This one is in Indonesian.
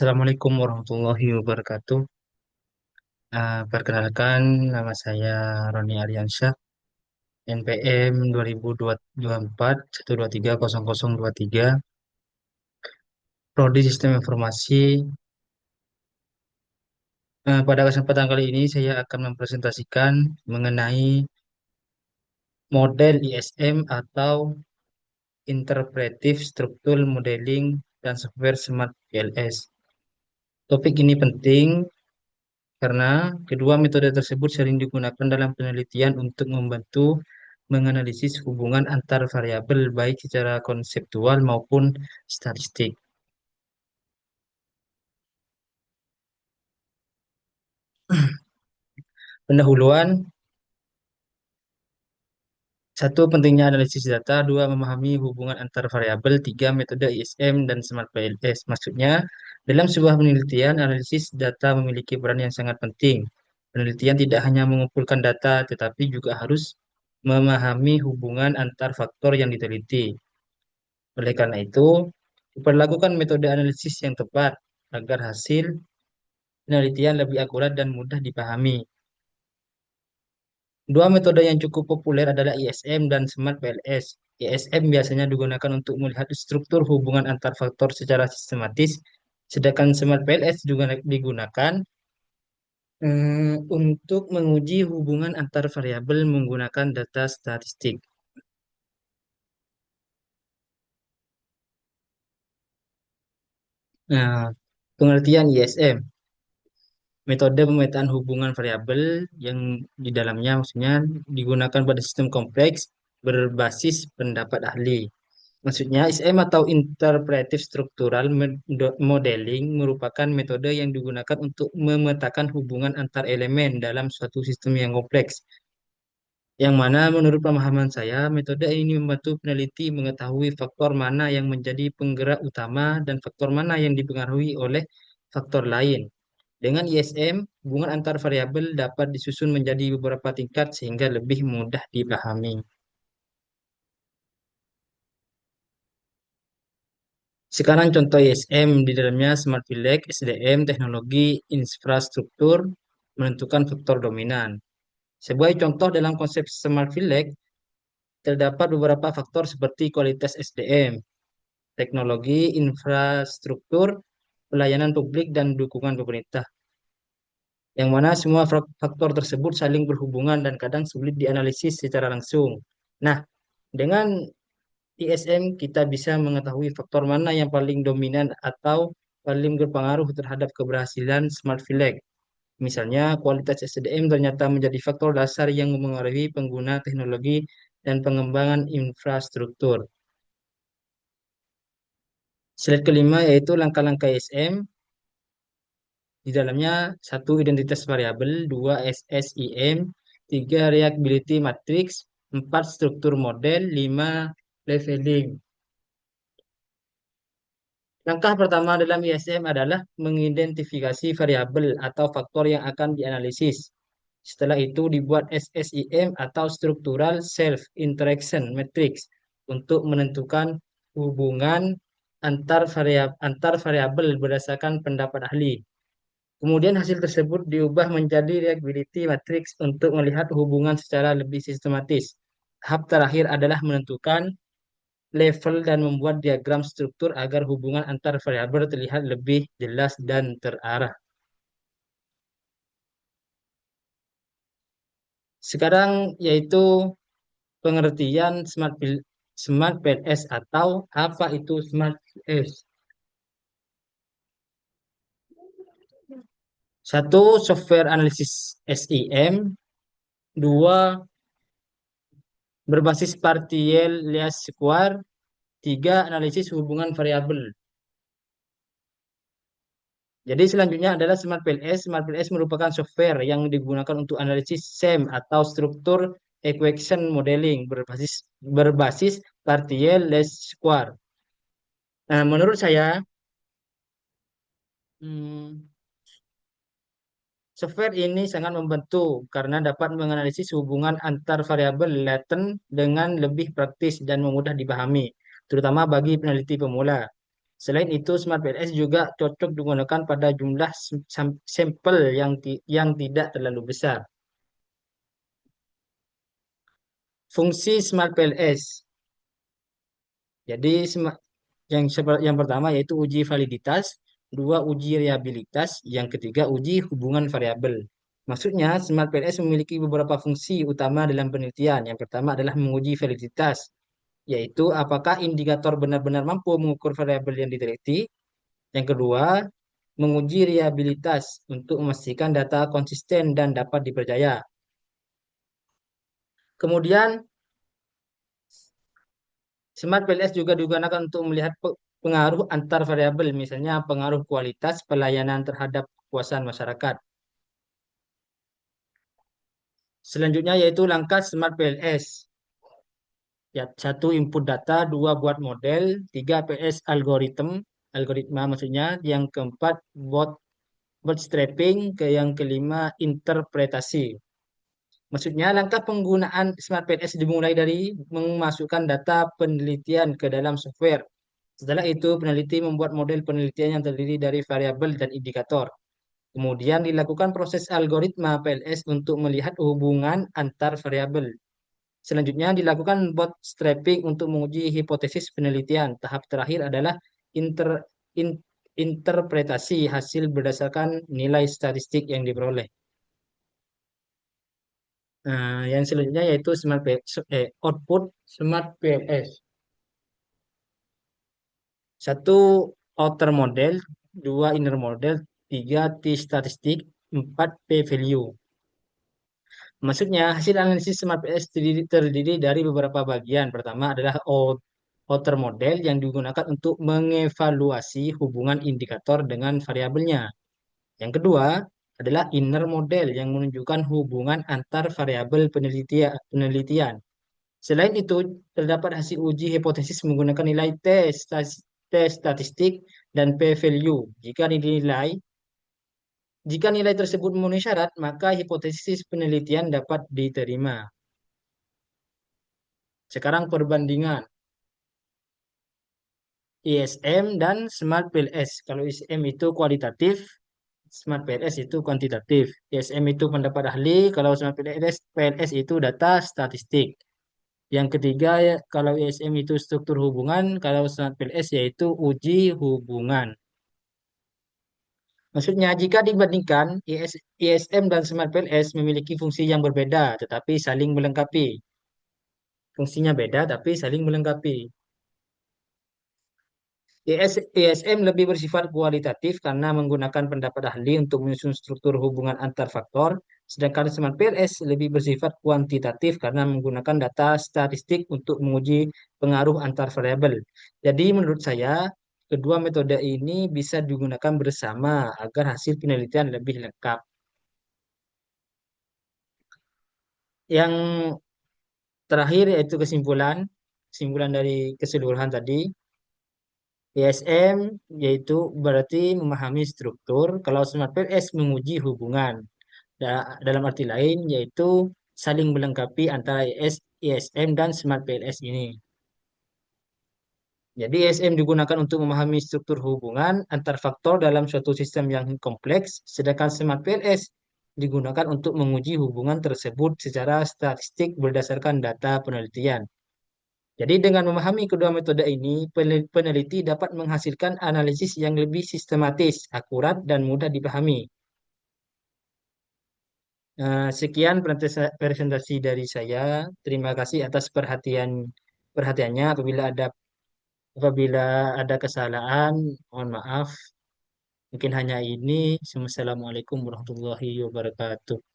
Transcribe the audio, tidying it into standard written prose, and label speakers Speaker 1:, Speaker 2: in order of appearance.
Speaker 1: Assalamualaikum warahmatullahi wabarakatuh. Perkenalkan, nama saya Roni Ariansyah, NPM 2024 1230023, Prodi Sistem Informasi. Pada kesempatan kali ini saya akan mempresentasikan mengenai model ISM atau Interpretive Structural Modeling dan Software Smart PLS. Topik ini penting karena kedua metode tersebut sering digunakan dalam penelitian untuk membantu menganalisis hubungan antar variabel baik secara konseptual maupun statistik. Pendahuluan, satu, pentingnya analisis data, dua, memahami hubungan antar variabel, tiga, metode ISM dan Smart PLS. Maksudnya, dalam sebuah penelitian, analisis data memiliki peran yang sangat penting. Penelitian tidak hanya mengumpulkan data, tetapi juga harus memahami hubungan antar faktor yang diteliti. Oleh karena itu, diperlakukan metode analisis yang tepat agar hasil penelitian lebih akurat dan mudah dipahami. Dua metode yang cukup populer adalah ISM dan Smart PLS. ISM biasanya digunakan untuk melihat struktur hubungan antar faktor secara sistematis, sedangkan Smart PLS juga digunakan untuk menguji hubungan antar variabel menggunakan data statistik. Nah, pengertian ISM. Metode pemetaan hubungan variabel yang di dalamnya maksudnya digunakan pada sistem kompleks berbasis pendapat ahli. Maksudnya ISM atau Interpretive Structural Modeling merupakan metode yang digunakan untuk memetakan hubungan antar elemen dalam suatu sistem yang kompleks. Yang mana menurut pemahaman saya, metode ini membantu peneliti mengetahui faktor mana yang menjadi penggerak utama dan faktor mana yang dipengaruhi oleh faktor lain. Dengan ISM, hubungan antar variabel dapat disusun menjadi beberapa tingkat sehingga lebih mudah dipahami. Sekarang contoh ISM di dalamnya Smart Village, SDM, teknologi, infrastruktur, menentukan faktor dominan. Sebagai contoh dalam konsep Smart Village, terdapat beberapa faktor seperti kualitas SDM, teknologi, infrastruktur, pelayanan publik, dan dukungan pemerintah. Yang mana semua faktor tersebut saling berhubungan dan kadang sulit dianalisis secara langsung. Nah, dengan ISM kita bisa mengetahui faktor mana yang paling dominan atau paling berpengaruh terhadap keberhasilan Smart Village. Misalnya, kualitas SDM ternyata menjadi faktor dasar yang mempengaruhi pengguna teknologi dan pengembangan infrastruktur. Slide kelima yaitu langkah-langkah ISM. Di dalamnya satu, identitas variabel, dua, SSIM, tiga, reactability matrix, empat, struktur model, lima, leveling. Langkah pertama dalam ISM adalah mengidentifikasi variabel atau faktor yang akan dianalisis. Setelah itu dibuat SSIM atau Structural Self Interaction Matrix untuk menentukan hubungan antar variabel berdasarkan pendapat ahli. Kemudian hasil tersebut diubah menjadi reactability matrix untuk melihat hubungan secara lebih sistematis. Tahap terakhir adalah menentukan level dan membuat diagram struktur agar hubungan antar variabel terlihat lebih jelas dan terarah. Sekarang yaitu pengertian Smart PLS atau apa itu Smart PLS. Satu, software analisis SIM. Dua, berbasis partial least square. Tiga, analisis hubungan variabel. Jadi selanjutnya adalah Smart PLS. Smart PLS merupakan software yang digunakan untuk analisis SEM atau struktur equation modeling berbasis partial least square. Nah, menurut saya hmm, software ini sangat membantu karena dapat menganalisis hubungan antar variabel laten dengan lebih praktis dan mudah dipahami, terutama bagi peneliti pemula. Selain itu, Smart PLS juga cocok digunakan pada jumlah sampel yang tidak terlalu besar. Fungsi Smart PLS. Jadi, yang pertama yaitu uji validitas, dua uji reliabilitas, yang ketiga uji hubungan variabel. Maksudnya, Smart PLS memiliki beberapa fungsi utama dalam penelitian. Yang pertama adalah menguji validitas, yaitu apakah indikator benar-benar mampu mengukur variabel yang diteliti. Yang kedua, menguji reliabilitas untuk memastikan data konsisten dan dapat dipercaya. Kemudian, Smart PLS juga digunakan untuk melihat pengaruh antar variabel, misalnya pengaruh kualitas pelayanan terhadap kepuasan masyarakat. Selanjutnya yaitu langkah Smart PLS. Ya, satu input data, dua buat model, tiga PS algoritma maksudnya, yang keempat bootstrapping, yang kelima interpretasi. Maksudnya, langkah penggunaan Smart PNS dimulai dari memasukkan data penelitian ke dalam software. Setelah itu, peneliti membuat model penelitian yang terdiri dari variabel dan indikator. Kemudian dilakukan proses algoritma PLS untuk melihat hubungan antar variabel. Selanjutnya dilakukan bootstrapping untuk menguji hipotesis penelitian. Tahap terakhir adalah interpretasi hasil berdasarkan nilai statistik yang diperoleh. Nah, yang selanjutnya yaitu output Smart PLS. Satu, outer model, dua, inner model, tiga, t-statistik, empat, p-value. Maksudnya, hasil analisis Smart PLS terdiri dari beberapa bagian. Pertama adalah outer model yang digunakan untuk mengevaluasi hubungan indikator dengan variabelnya. Yang kedua adalah inner model yang menunjukkan hubungan antar variabel penelitian. Selain itu, terdapat hasil uji hipotesis menggunakan nilai T statistik dan p-value. Jika nilai tersebut memenuhi syarat, maka hipotesis penelitian dapat diterima. Sekarang perbandingan ISM dan Smart PLS. Kalau ISM itu kualitatif, Smart PLS itu kuantitatif. ISM itu pendapat ahli, kalau Smart PLS itu data statistik. Yang ketiga, ya, kalau ISM itu struktur hubungan, kalau Smart PLS yaitu uji hubungan. Maksudnya, jika dibandingkan, ISM dan Smart PLS memiliki fungsi yang berbeda, tetapi saling melengkapi. Fungsinya beda, tapi saling melengkapi. ISM lebih bersifat kualitatif karena menggunakan pendapat ahli untuk menyusun struktur hubungan antar faktor, sedangkan Smart PLS lebih bersifat kuantitatif karena menggunakan data statistik untuk menguji pengaruh antar variabel. Jadi menurut saya, kedua metode ini bisa digunakan bersama agar hasil penelitian lebih lengkap. Yang terakhir yaitu kesimpulan dari keseluruhan tadi. ISM yaitu berarti memahami struktur, kalau Smart PLS menguji hubungan. Dalam arti lain yaitu saling melengkapi antara ISM dan Smart PLS ini. Jadi ISM digunakan untuk memahami struktur hubungan antar faktor dalam suatu sistem yang kompleks, sedangkan Smart PLS digunakan untuk menguji hubungan tersebut secara statistik berdasarkan data penelitian. Jadi dengan memahami kedua metode ini, peneliti dapat menghasilkan analisis yang lebih sistematis, akurat, dan mudah dipahami. Sekian presentasi dari saya. Terima kasih atas perhatiannya. Apabila ada kesalahan, mohon maaf. Mungkin hanya ini. Wassalamualaikum warahmatullahi wabarakatuh.